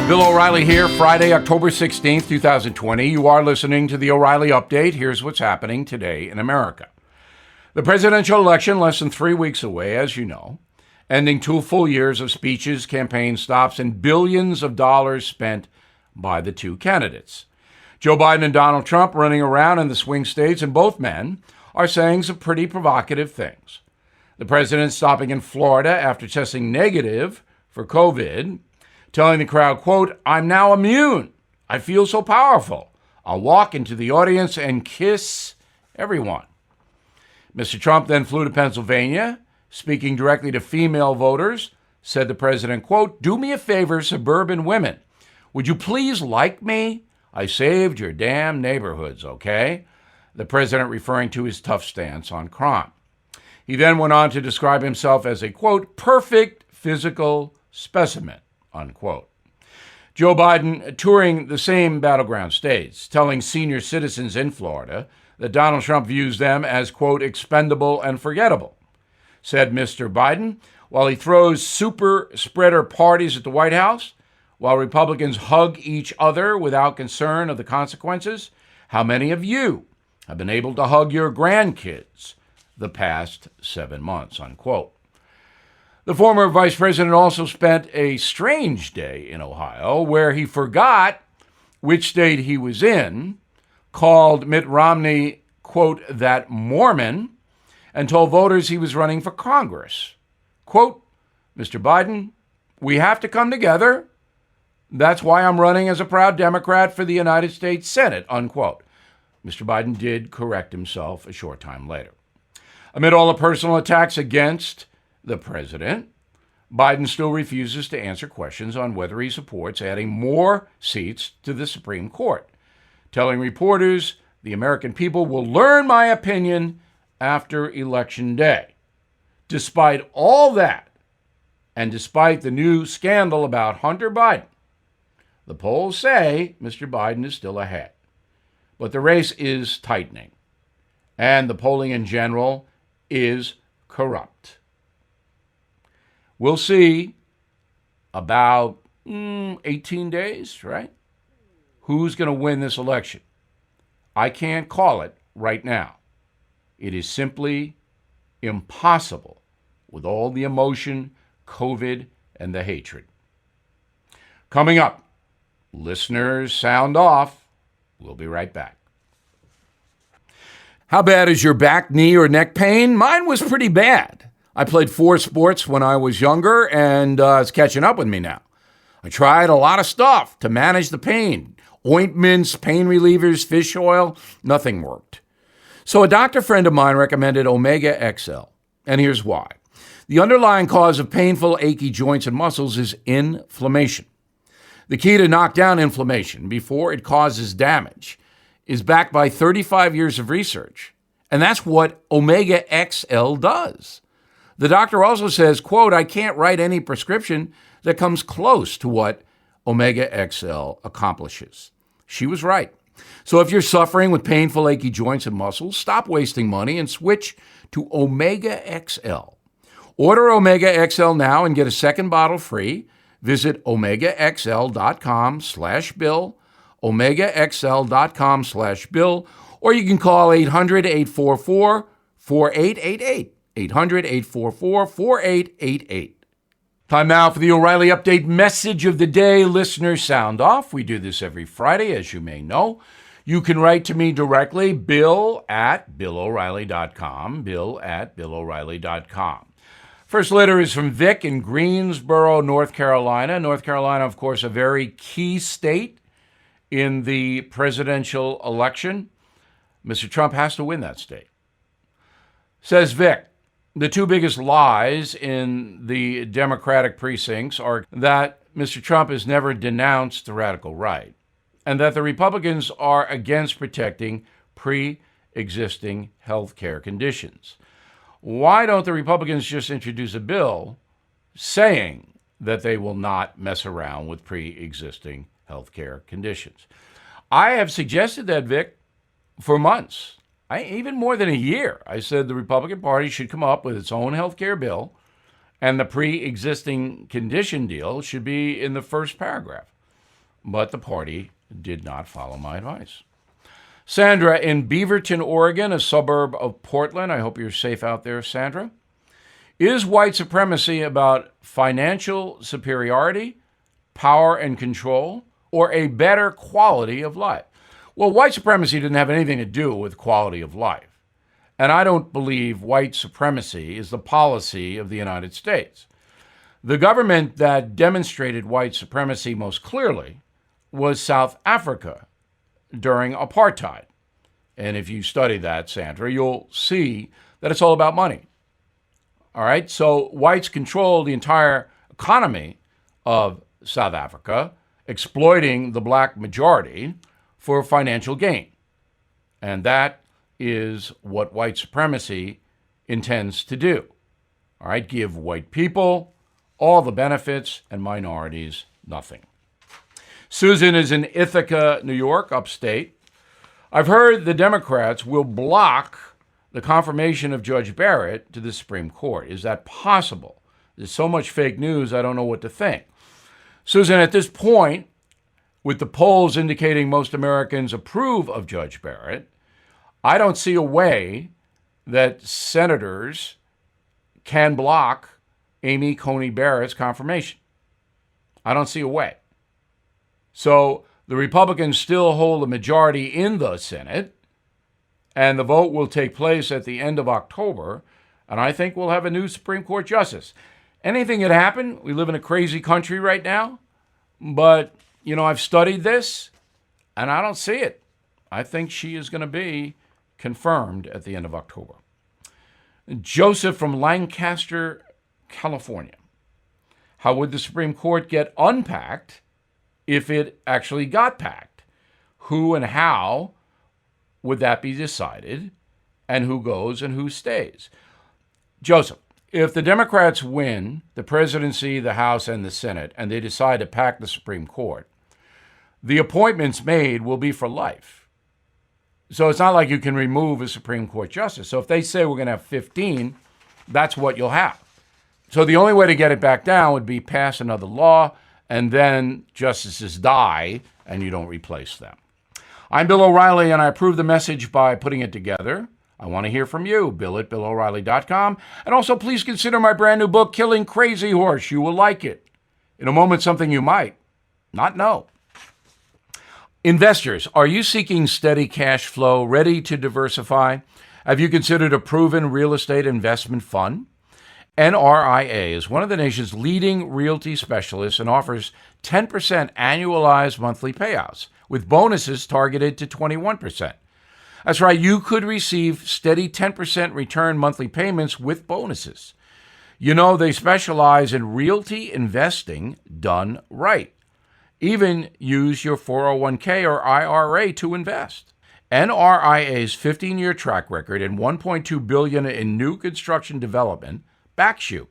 Bill O'Reilly here, Friday, October 16th, 2020. You are listening to the O'Reilly Update. Here's what's happening today in America. The presidential election less than 3 weeks away, as you know, ending 2 full years of speeches, campaign stops, and billions of dollars spent by the two candidates. Joe Biden and Donald Trump running around in the swing states, and both men are saying some pretty provocative things. The president stopping in Florida after testing negative for COVID, telling the crowd, quote, "I'm now immune. I feel so powerful. I'll walk into the audience and kiss everyone." Mr. Trump then flew to Pennsylvania, speaking directly to female voters, said the president, quote, "Do me a favor, suburban women. Would you please like me? I saved your damn neighborhoods, okay?" The president referring to his tough stance on crime. He then went on to describe himself as a, quote, "perfect physical specimen," unquote. Joe Biden touring the same battleground states, telling senior citizens in Florida that Donald Trump views them as, quote, "expendable and forgettable." Said Mr. Biden, while he throws super spreader parties at the White House, while Republicans hug each other without concern of the consequences, how many of you have been able to hug your grandkids the past 7 months, unquote. The former vice president also spent a strange day in Ohio where he forgot which state he was in, called Mitt Romney, quote, "that Mormon," and told voters he was running for Congress. Quote, "Mr. Biden, we have to come together. That's why I'm running as a proud Democrat for the United States Senate," unquote. Mr. Biden did correct himself a short time later. Amid all the personal attacks against the president, Biden still refuses to answer questions on whether he supports adding more seats to the Supreme Court, telling reporters, "The American people will learn my opinion after Election Day." Despite all that, and despite the new scandal about Hunter Biden, the polls say Mr. Biden is still ahead. But the race is tightening, and the polling in general is corrupt. We'll see about 18 days, right? Who's going to win this election? I can't call it right now. It is simply impossible with all the emotion, COVID, and the hatred. Coming up, listeners sound off. We'll be right back. How bad is your back, knee, or neck pain? Mine was pretty bad. I played 4 sports when I was younger, and it's catching up with me now. I tried a lot of stuff to manage the pain. Ointments, pain relievers, fish oil, nothing worked. So a doctor friend of mine recommended Omega XL, and here's why. The underlying cause of painful, achy joints and muscles is inflammation. The key to knock down inflammation before it causes damage is backed by 35 years of research, and that's what Omega XL does. The doctor also says, quote, "I can't write any prescription that comes close to what Omega XL accomplishes." She was right. So if you're suffering with painful, achy joints and muscles, stop wasting money and switch to Omega XL. Order Omega XL now and get a second bottle free. Visit omegaxl.com/bill, omegaxl.com/bill, or you can call 800-844-4888. 800-844-4888. Time now for the O'Reilly Update message of the day. Listeners sound off. We do this every Friday, as you may know. You can write to me directly, bill@billoreilly.com, bill@billoreilly.com. First letter is from Vic in Greensboro, North Carolina. North Carolina, of course, a very key state in the presidential election. Mr. Trump has to win that state. Says Vic, the 2 biggest lies in the Democratic precincts are that Mr. Trump has never denounced the radical right and that the Republicans are against protecting pre-existing health care conditions. Why don't the Republicans just introduce a bill saying that they will not mess around with pre-existing health care conditions? I have suggested that, Vic, for months. Even more than a year. I said the Republican Party should come up with its own health care bill, and the pre-existing condition deal should be in the first paragraph. but the party did not follow my advice. Sandra in Beaverton, Oregon, a suburb of Portland. I hope you're safe out there, Sandra. Is white supremacy about financial superiority, power and control, or a better quality of life? Well, white supremacy didn't have anything to do with quality of life. And I don't believe white supremacy is the policy of the United States. The government that demonstrated white supremacy most clearly was South Africa during apartheid. And if you study that, Sandra, you'll see that it's all about money. All right, so whites control the entire economy of South Africa, exploiting the black majority for financial gain. And that is what white supremacy intends to do. All right, give white people all the benefits and minorities nothing. Susan is in Ithaca, New York, upstate. I've heard the Democrats will block the confirmation of Judge Barrett to the Supreme Court. Is that possible? There's so much fake news, I don't know what to think. Susan, at this point, with the polls indicating most Americans approve of Judge Barrett, I don't see a way that senators can block Amy Coney Barrett's confirmation. I don't see a way. So the Republicans still hold a majority in the Senate, and the vote will take place at the end of October, and I think we'll have a new Supreme Court justice. Anything could happen. We live in a crazy country right now, but, I've studied this, and I don't see it. I think she is going to be confirmed at the end of October. Joseph from Lancaster, California. How would the Supreme Court get unpacked if it actually got packed? Who and how would that be decided, and who goes and who stays? Joseph, if the Democrats win the presidency, the House, and the Senate, and they decide to pack the Supreme Court, the appointments made will be for life. So it's not like you can remove a Supreme Court justice. So if they say we're going to have 15, that's what you'll have. So the only way to get it back down would be pass another law, and then justices die, and you don't replace them. I'm Bill O'Reilly, and I approve the message by putting it together. I want to hear from you, Bill at BillO'Reilly.com. And also, please consider my brand new book, Killing Crazy Horse. You will like it. In a moment, something you might not know. Investors, are you seeking steady cash flow, ready to diversify? Have you considered a proven real estate investment fund? NRIA is one of the nation's leading realty specialists and offers 10% annualized monthly payouts, with bonuses targeted to 21%. That's right, you could receive steady 10% return monthly payments with bonuses. They specialize in realty investing done right. Even use your 401k or IRA to invest. NRIA's 15-year track record and $1.2 billion in new construction development backs you.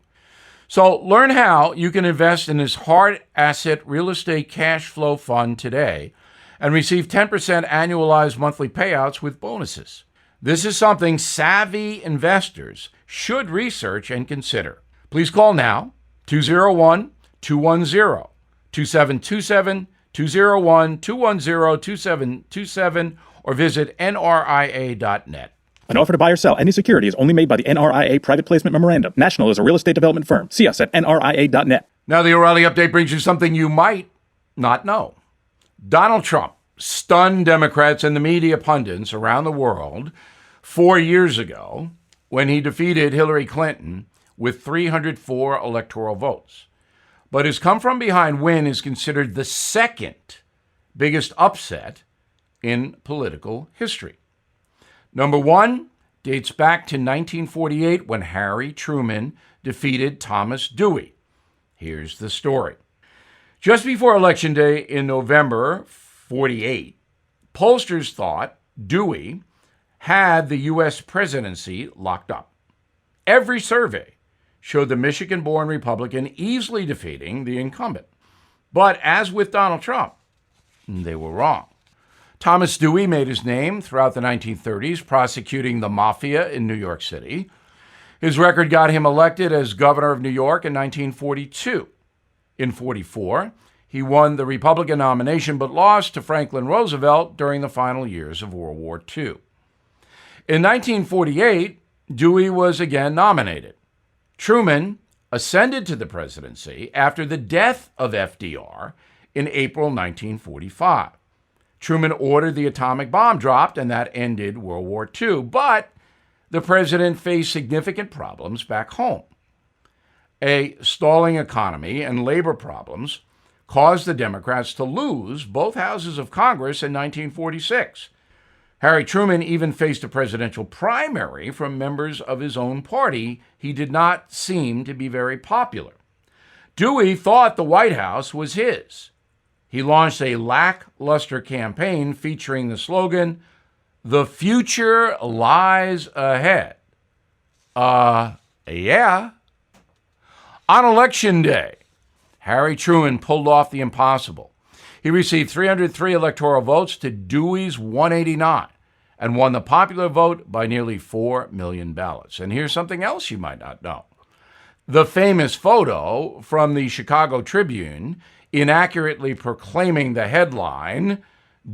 So learn how you can invest in this hard asset real estate cash flow fund today and receive 10% annualized monthly payouts with bonuses. This is something savvy investors should research and consider. Please call now, 201-210-2727, 201-210-2727, or visit nria.net. An offer to buy or sell any security is only made by the NRIA Private Placement Memorandum. National is a real estate development firm. See us at nria.net. Now the O'Reilly Update brings you something you might not know. Donald Trump stunned Democrats and the media pundits around the world 4 years ago when he defeated Hillary Clinton with 304 electoral votes. But his come-from-behind win is considered the second biggest upset in political history. Number one dates back to 1948 when Harry Truman defeated Thomas Dewey. Here's the story. Just before Election Day in November 48, pollsters thought Dewey had the U.S. presidency locked up. Every survey showed the Michigan-born Republican easily defeating the incumbent. But as with Donald Trump, they were wrong. Thomas Dewey made his name throughout the 1930s prosecuting the mafia in New York City. His record got him elected as governor of New York in 1942. In 44, He won the Republican nomination but lost to Franklin Roosevelt during the final years of World War II. In 1948, Dewey was again nominated. Truman ascended to the presidency after the death of FDR in April 1945. Truman ordered the atomic bomb dropped, and that ended World War II. But the president faced significant problems back home. A stalling economy and labor problems caused the Democrats to lose both houses of Congress in 1946. Harry Truman even faced a presidential primary from members of his own party. He did not seem to be very popular. Dewey thought the White House was his. He launched a lackluster campaign featuring the slogan, "The future lies ahead." Yeah. On Election Day, Harry Truman pulled off the impossible. He received 303 electoral votes to Dewey's 189 and won the popular vote by nearly 4 million ballots. And here's something else you might not know. The famous photo from the Chicago Tribune inaccurately proclaiming the headline,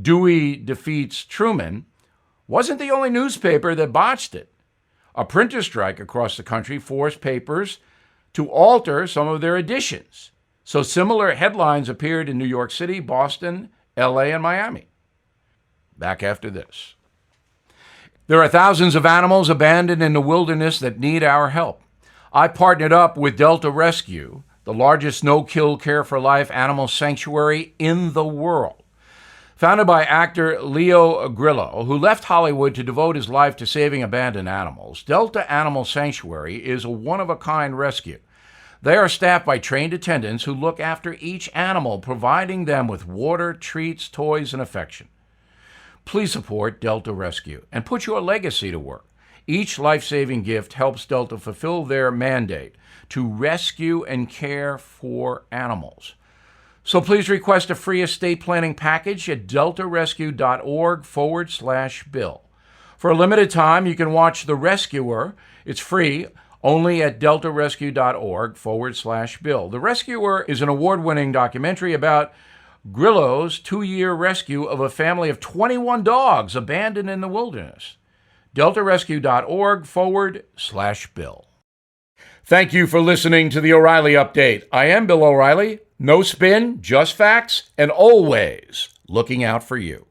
"Dewey defeats Truman," wasn't the only newspaper that botched it. A printer strike across the country forced papers to alter some of their editions. So similar headlines appeared in New York City, Boston, LA, and Miami. Back after this. There are thousands of animals abandoned in the wilderness that need our help. I partnered up with Delta Rescue, the largest no-kill care-for-life animal sanctuary in the world. Founded by actor Leo Grillo, who left Hollywood to devote his life to saving abandoned animals, Delta Animal Sanctuary is a one-of-a-kind rescue. They are staffed by trained attendants who look after each animal, providing them with water, treats, toys, and affection. Please support Delta Rescue and put your legacy to work. Each life-saving gift helps Delta fulfill their mandate to rescue and care for animals. So please request a free estate planning package at deltarescue.org/bill. For a limited time, you can watch The Rescuer. It's free only at deltarescue.org/bill. The Rescuer is an award-winning documentary about Grillo's 2-year rescue of a family of 21 dogs abandoned in the wilderness. deltarescue.org/bill. Thank you for listening to the O'Reilly Update. I am Bill O'Reilly. No spin, just facts, and always looking out for you.